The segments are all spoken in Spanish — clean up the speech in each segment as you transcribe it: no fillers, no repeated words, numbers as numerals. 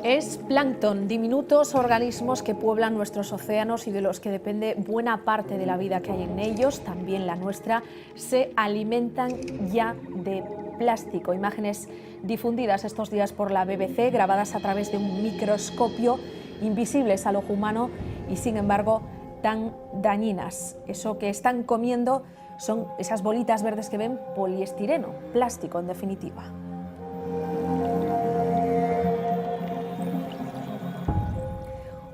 Es plancton, diminutos organismos que pueblan nuestros océanos y de los que depende buena parte de la vida que hay en ellos, también la nuestra, se alimentan ya de plástico. Imágenes difundidas estos días por la BBC, grabadas a través de un microscopio, invisibles al ojo humano y sin embargo tan dañinas. Eso que están comiendo son esas bolitas verdes que ven, poliestireno, plástico en definitiva.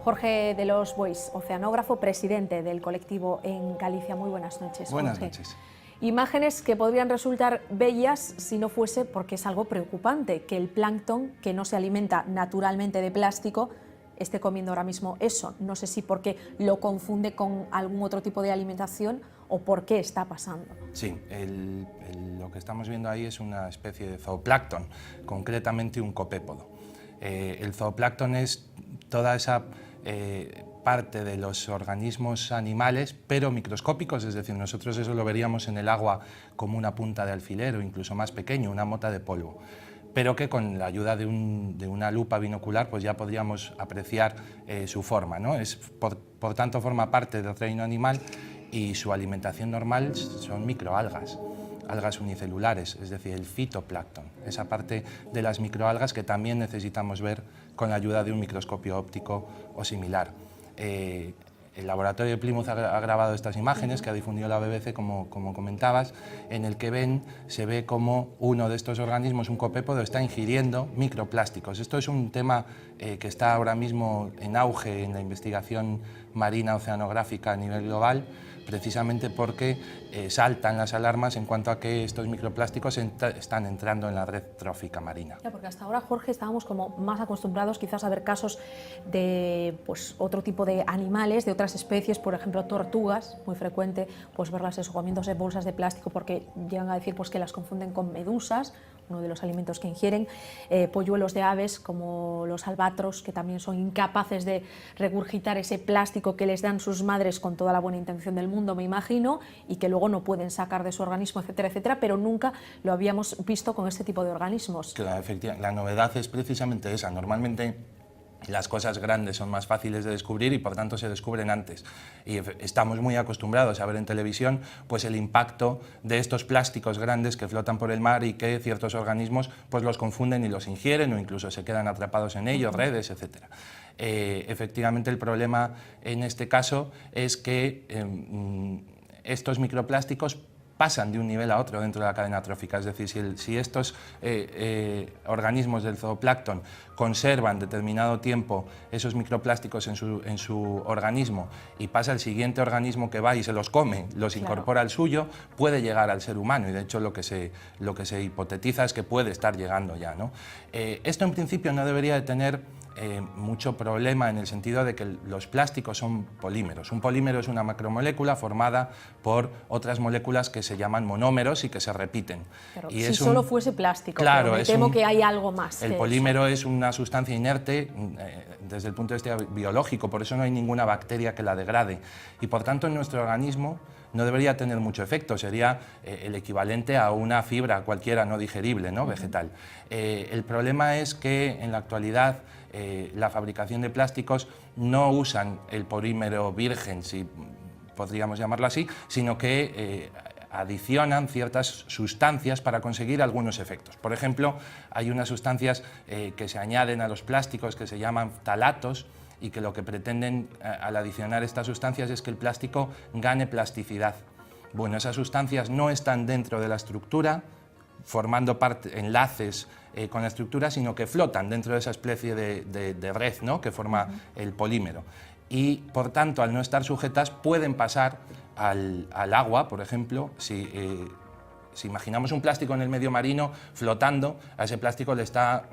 Jorge de los Bois, oceanógrafo, presidente del colectivo en Galicia. Muy buenas noches. Buenas noches. Imágenes que podrían resultar bellas si no fuese porque es algo preocupante, que el plancton, que no se alimenta naturalmente de plástico, esté comiendo ahora mismo eso. No sé si porque lo confunde con algún otro tipo de alimentación o por qué está pasando. Sí, lo que estamos viendo ahí es una especie de zooplancton, concretamente un copépodo. El zooplancton es toda esa parte de los organismos animales, pero microscópicos, es decir, nosotros eso lo veríamos en el agua como una punta de alfiler o incluso más pequeño, una mota de polvo, pero que con la ayuda de una lupa binocular pues ya podríamos apreciar su forma, ¿no? Por tanto, forma parte del reino animal y su alimentación normal son microalgas. Algas unicelulares, es decir, el fitoplancton, esa parte de las microalgas que también necesitamos ver con la ayuda de un microscopio óptico o similar. El laboratorio de Plymouth ha grabado estas imágenes que ha difundido la BBC, como comentabas, en el que se ve como uno de estos organismos, un copépodo, está ingiriendo microplásticos. Esto es un tema que está ahora mismo en auge en la investigación marina oceanográfica a nivel global, precisamente porque saltan las alarmas en cuanto a que estos microplásticos están entrando en la red trófica marina. Ya, porque hasta ahora, Jorge, estábamos como más acostumbrados quizás a ver casos de otro tipo de animales, de otras especies, por ejemplo tortugas, muy frecuente pues verlas eso, comiéndose bolsas de plástico porque llegan a decir pues que las confunden con medusas, uno de los alimentos que ingieren, polluelos de aves como los albatros, que también son incapaces de regurgitar ese plástico que les dan sus madres con toda la buena intención del mundo, me imagino, y que luego no pueden sacar de su organismo, etcétera, etcétera, pero nunca lo habíamos visto con este tipo de organismos. Claro, efectivamente, la novedad es precisamente esa. Normalmente las cosas grandes son más fáciles de descubrir y por tanto se descubren antes. Y estamos muy acostumbrados a ver en televisión pues el impacto de estos plásticos grandes que flotan por el mar y que ciertos organismos pues los confunden y los ingieren o incluso se quedan atrapados en ellos, redes, etc. Efectivamente el problema en este caso es que estos microplásticos pasan de un nivel a otro dentro de la cadena trófica, es decir, si estos organismos del zooplancton conservan determinado tiempo esos microplásticos en su organismo y pasa el siguiente organismo que va y se los come, los incorpora al suyo, puede llegar al ser humano y de hecho lo que se hipotetiza es que puede estar llegando ya, ¿no? Esto en principio no debería de tener mucho problema en el sentido de que los plásticos son polímeros. Un polímero es una macromolécula formada por otras moléculas que se llaman monómeros y que se repiten. Pero si solo fuese plástico, claro, pero me temo que hay algo más. El polímero es una sustancia inerte desde el punto de vista biológico, por eso no hay ninguna bacteria que la degrade y por tanto en nuestro organismo no debería tener mucho efecto, sería el equivalente a una fibra cualquiera no digerible, ¿no? Vegetal. El problema es que en la actualidad la fabricación de plásticos no usan el polímero virgen, si podríamos llamarlo así, sino que adicionan ciertas sustancias para conseguir algunos efectos. Por ejemplo, hay unas sustancias que se añaden a los plásticos que se llaman ftalatos y que lo que pretenden al adicionar estas sustancias es que el plástico gane plasticidad. Bueno, esas sustancias no están dentro de la estructura, formando enlaces con la estructura, sino que flotan dentro de esa especie de red, ¿no?, que forma el polímero. Y, por tanto, al no estar sujetas, pueden pasar al agua, por ejemplo. Si imaginamos un plástico en el medio marino flotando, a ese plástico le está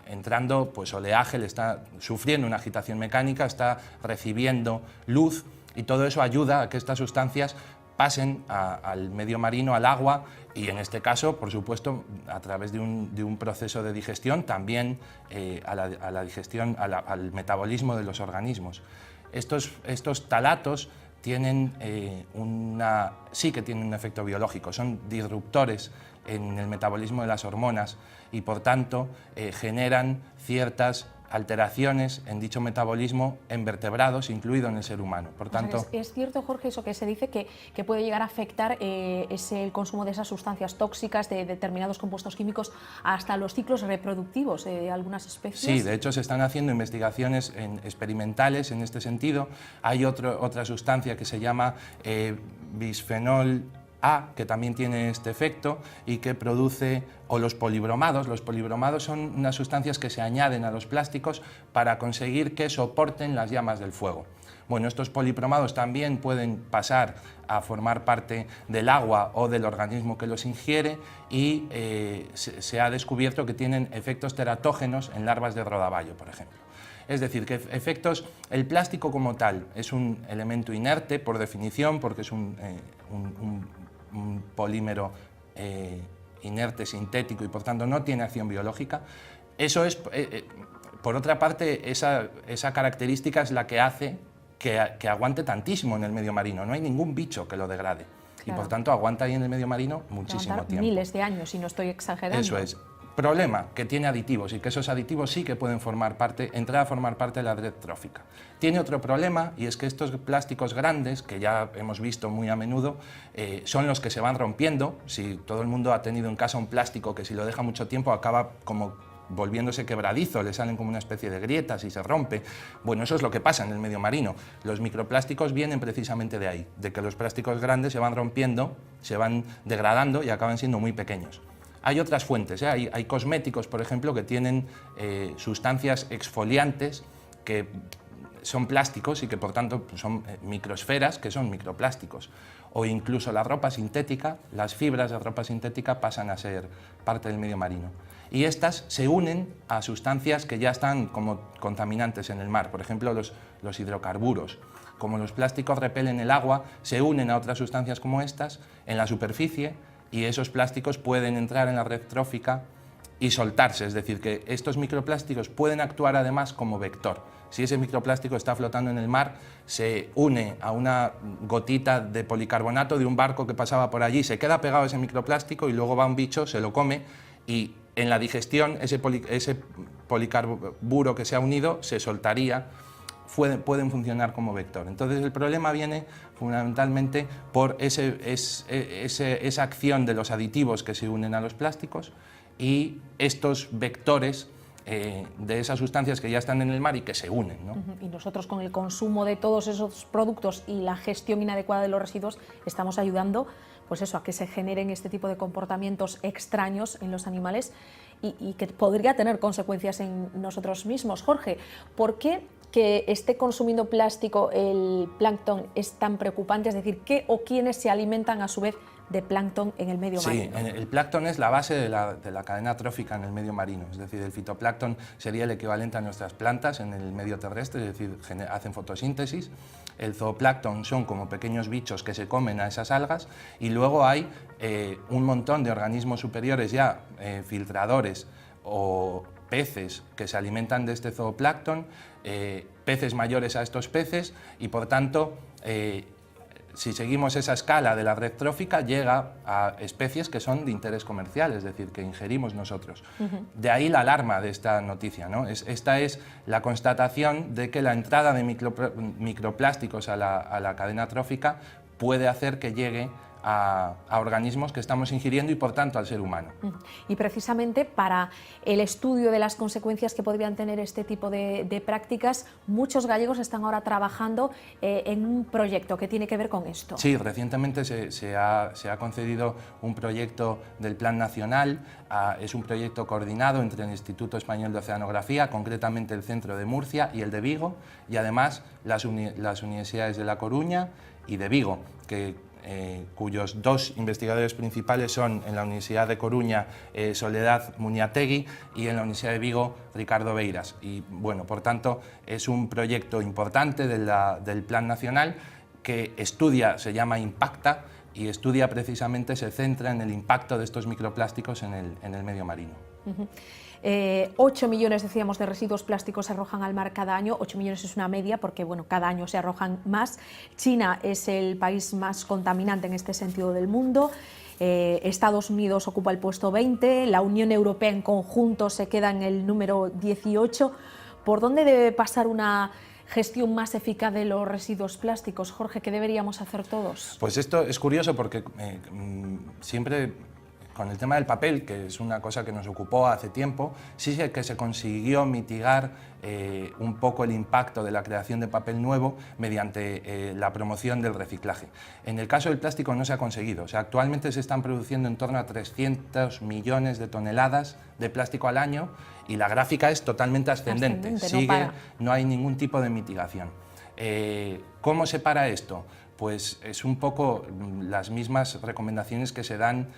entrando pues, oleaje, le está sufriendo una agitación mecánica, está recibiendo luz y todo eso ayuda a que estas sustancias pasen al medio marino, al agua, y en este caso, por supuesto, a través de un proceso de digestión, también a la digestión, al metabolismo de los organismos. Estos talatos tienen sí que tienen un efecto biológico, son disruptores en el metabolismo de las hormonas y por tanto generan ciertas alteraciones en dicho metabolismo en vertebrados, incluido en el ser humano. Por tanto, es cierto, Jorge, eso que se dice que puede llegar a afectar el consumo de esas sustancias tóxicas, de determinados compuestos químicos, hasta los ciclos reproductivos de algunas especies. Sí, de hecho se están haciendo investigaciones experimentales en este sentido. Hay otra sustancia que se llama bisfenol A, que también tiene este efecto y que produce, o los polibromados. Los polibromados son unas sustancias que se añaden a los plásticos para conseguir que soporten las llamas del fuego. Bueno, estos polibromados también pueden pasar a formar parte del agua o del organismo que los ingiere y se ha descubierto que tienen efectos teratógenos en larvas de rodaballo, por ejemplo. Es decir, que el plástico como tal es un elemento inerte por definición, porque es un polímero inerte, sintético, y por tanto no tiene acción biológica. Eso es, por otra parte, esa característica es la que hace que aguante tantísimo en el medio marino. No hay ningún bicho que lo degrade. Claro. Y por tanto aguanta ahí en el medio marino muchísimo tiempo. Miles de años, y no estoy exagerando. Eso es. Problema, que tiene aditivos y que esos aditivos sí que pueden entrar a formar parte de la red trófica. Tiene otro problema, y es que estos plásticos grandes, que ya hemos visto muy a menudo, son los que se van rompiendo. Si todo el mundo ha tenido en casa un plástico que si lo deja mucho tiempo acaba como volviéndose quebradizo, le salen como una especie de grietas y se rompe. Bueno, eso es lo que pasa en el medio marino. Los microplásticos vienen precisamente de ahí, de que los plásticos grandes se van rompiendo, se van degradando y acaban siendo muy pequeños. Hay otras fuentes, hay cosméticos, por ejemplo, que tienen sustancias exfoliantes que son plásticos y que por tanto son microesferas, que son microplásticos. O incluso la ropa sintética, las fibras de ropa sintética pasan a ser parte del medio marino. Y estas se unen a sustancias que ya están como contaminantes en el mar, por ejemplo los hidrocarburos. Como los plásticos repelen el agua, se unen a otras sustancias como estas en la superficie, y esos plásticos pueden entrar en la red trófica y soltarse, es decir, que estos microplásticos pueden actuar además como vector. Si ese microplástico está flotando en el mar, se une a una gotita de policarbonato de un barco que pasaba por allí, se queda pegado ese microplástico y luego va un bicho, se lo come y en la digestión ese policarburo que se ha unido se soltaría. Pueden funcionar como vector. Entonces el problema viene fundamentalmente por esa acción de los aditivos que se unen a los plásticos y estos vectores de esas sustancias que ya están en el mar y que se unen, ¿no? Y nosotros, con el consumo de todos esos productos y la gestión inadecuada de los residuos, estamos ayudando, pues eso, a que se generen este tipo de comportamientos extraños en los animales y que podría tener consecuencias en nosotros mismos. Jorge, ¿por qué que esté consumiendo plástico el plancton es tan preocupante? Es decir, ¿qué o quiénes se alimentan a su vez de plancton en el medio marino? Sí, el plancton es la base de la cadena trófica en el medio marino, es decir, el fitoplancton sería el equivalente a nuestras plantas en el medio terrestre, es decir, hacen fotosíntesis. El zooplancton son como pequeños bichos que se comen a esas algas, y luego hay un montón de organismos superiores ya, filtradores o peces que se alimentan de este zooplancton, peces mayores a estos peces, y por tanto si seguimos esa escala de la red trófica, llega a especies que son de interés comercial, es decir, que ingerimos nosotros. De ahí la alarma de esta noticia, ¿no? Esta es la constatación de que la entrada de microplásticos a la cadena trófica puede hacer que llegue a organismos que estamos ingiriendo y por tanto al ser humano. Y precisamente para el estudio de las consecuencias que podrían tener este tipo de prácticas, muchos gallegos están ahora trabajando en un proyecto que tiene que ver con esto. Sí, recientemente se ha concedido un proyecto del Plan Nacional, es un proyecto coordinado entre el Instituto Español de Oceanografía, concretamente el Centro de Murcia y el de Vigo, y además las universidades de La Coruña y de Vigo, cuyos dos investigadores principales son en la Universidad de Coruña Soledad Muñategui y en la Universidad de Vigo Ricardo Beiras. Y bueno, por tanto, es un proyecto importante del Plan Nacional que estudia, se llama Impacta, y estudia precisamente, se centra en el impacto de estos microplásticos en el medio marino. 8 millones, decíamos, de residuos plásticos se arrojan al mar cada año. 8 millones es una media porque, bueno, cada año se arrojan más. China es el país más contaminante en este sentido del mundo. Estados Unidos ocupa el puesto 20, la Unión Europea en conjunto se queda en el número 18. ¿Por dónde debe pasar una gestión más eficaz de los residuos plásticos? Jorge, ¿qué deberíamos hacer todos? Pues esto es curioso porque siempre con el tema del papel, que es una cosa que nos ocupó hace tiempo, sí que se consiguió mitigar un poco el impacto de la creación de papel nuevo mediante la promoción del reciclaje. En el caso del plástico no se ha conseguido. O sea, actualmente se están produciendo en torno a 300 millones de toneladas de plástico al año y la gráfica es totalmente ascendente. No hay ningún tipo de mitigación. ¿Cómo se para esto? Pues es un poco las mismas recomendaciones que se dan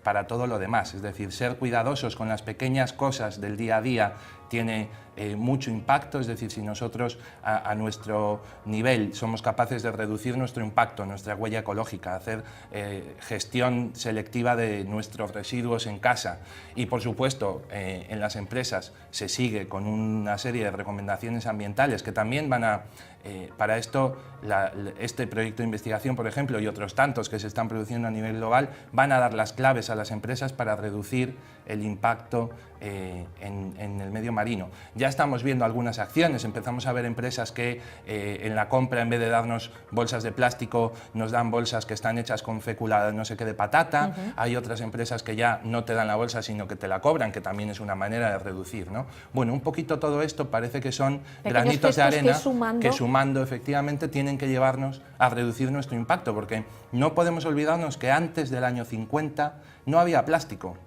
para todo lo demás, es decir, ser cuidadosos con las pequeñas cosas del día a día tiene mucho impacto, es decir, si nosotros a nuestro nivel somos capaces de reducir nuestro impacto, nuestra huella ecológica, hacer gestión selectiva de nuestros residuos en casa y, por supuesto, en las empresas se sigue con una serie de recomendaciones ambientales que también van a, para esto, este proyecto de investigación, por ejemplo, y otros tantos que se están produciendo a nivel global, van a dar las claves a las empresas para reducir el impacto en el medio marino. Ya estamos viendo algunas acciones, empezamos a ver empresas que en la compra, en vez de darnos bolsas de plástico, nos dan bolsas que están hechas con fécula no sé qué de patata. Hay otras empresas que ya no te dan la bolsa, sino que te la cobran, que también es una manera de reducir, ¿no? Bueno, un poquito todo esto parece que son granitos de arena que sumando efectivamente tienen que llevarnos a reducir nuestro impacto, porque no podemos olvidarnos que antes del año 50 no había plástico.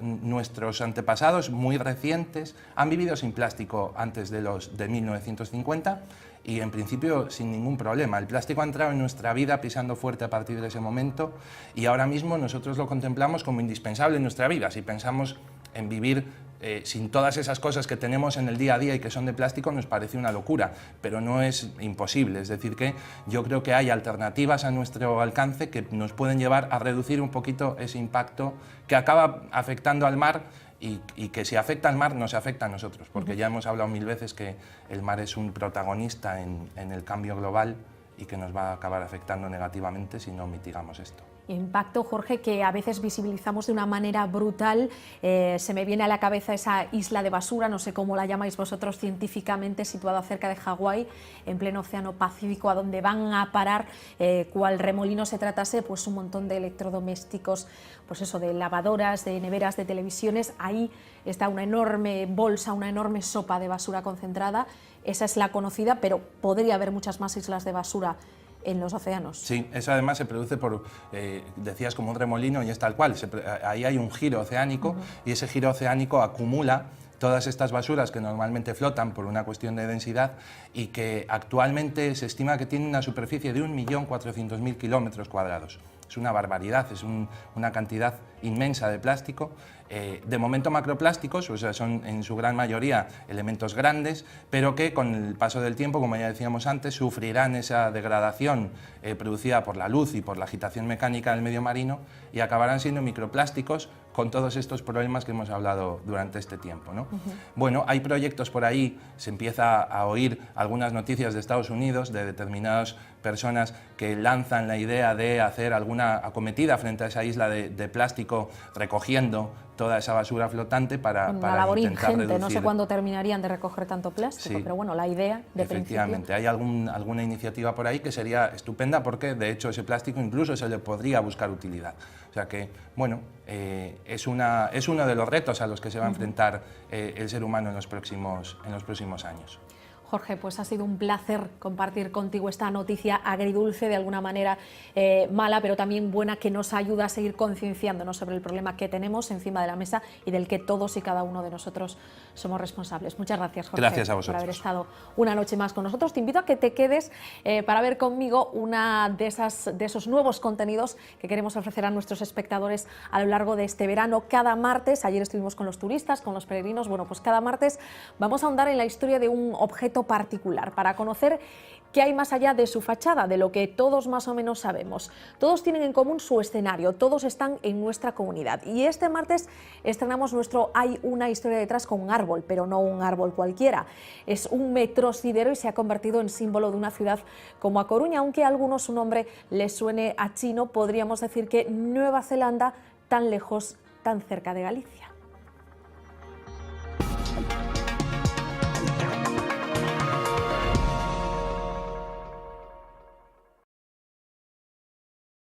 Nuestros antepasados muy recientes han vivido sin plástico antes de 1950 y en principio sin ningún problema. El plástico ha entrado en nuestra vida pisando fuerte a partir de ese momento y ahora mismo nosotros lo contemplamos como indispensable en nuestra vida. Si pensamos en vivir sin todas esas cosas que tenemos en el día a día y que son de plástico, nos parece una locura, pero no es imposible. Es decir, que yo creo que hay alternativas a nuestro alcance que nos pueden llevar a reducir un poquito ese impacto que acaba afectando al mar y que si afecta al mar nos afecta a nosotros, porque ya hemos hablado mil veces que el mar es un protagonista en el cambio global y que nos va a acabar afectando negativamente si no mitigamos esto. Impacto, Jorge, que a veces visibilizamos de una manera brutal. Se me viene a la cabeza esa isla de basura, no sé cómo la llamáis vosotros científicamente, situada cerca de Hawái, en pleno Océano Pacífico, a donde van a parar, cual remolino se tratase, pues un montón de electrodomésticos, pues eso, de lavadoras, de neveras, de televisiones. Ahí está una enorme bolsa, una enorme sopa de basura concentrada. Esa es la conocida, pero podría haber muchas más islas de basura en los océanos. Sí, eso además se produce por, decías, como un remolino y es tal cual. Ahí hay un giro oceánico y ese giro oceánico acumula todas estas basuras que normalmente flotan por una cuestión de densidad y que actualmente se estima que tienen una superficie de 1.400.000 kilómetros cuadrados. Es una barbaridad, es una cantidad inmensa de plástico. De momento macroplásticos, o sea, son en su gran mayoría elementos grandes, pero que con el paso del tiempo, como ya decíamos antes, sufrirán esa degradación producida por la luz y por la agitación mecánica del medio marino y acabarán siendo microplásticos con todos estos problemas que hemos hablado durante este tiempo, ¿no? Bueno, hay proyectos por ahí, se empieza a oír algunas noticias de Estados Unidos de determinadas personas que lanzan la idea de hacer alguna acometida frente a esa isla de plástico recogiendo toda esa basura flotante para una labor intentar ingente, reducir. No sé cuándo terminarían de recoger tanto plástico, sí, pero bueno, la idea de efectivamente, hay alguna iniciativa por ahí que sería estupenda porque de hecho ese plástico incluso se le podría buscar utilidad. O sea que, bueno, es uno de los retos a los que se va a enfrentar el ser humano en los próximos años. Jorge, pues ha sido un placer compartir contigo esta noticia agridulce, de alguna manera mala, pero también buena, que nos ayuda a seguir concienciándonos sobre el problema que tenemos encima de la mesa y del que todos y cada uno de nosotros somos responsables. Muchas gracias, Jorge, gracias a vosotros por haber estado una noche más con nosotros. Te invito a que te quedes para ver conmigo una de esos nuevos contenidos que queremos ofrecer a nuestros espectadores a lo largo de este verano. Cada martes, ayer estuvimos con los turistas, con los peregrinos, bueno, pues cada martes vamos a ahondar en la historia de un objeto reto particular para conocer qué hay más allá de su fachada, de lo que todos más o menos sabemos. Todos tienen en común su escenario, todos están en nuestra comunidad. Y este martes estrenamos nuestro Hay una historia detrás con un árbol, pero no un árbol cualquiera. Es un metrocidero y se ha convertido en símbolo de una ciudad como A Coruña, aunque a algunos su nombre les suene a chino, podríamos decir que Nueva Zelanda, tan lejos, tan cerca de Galicia.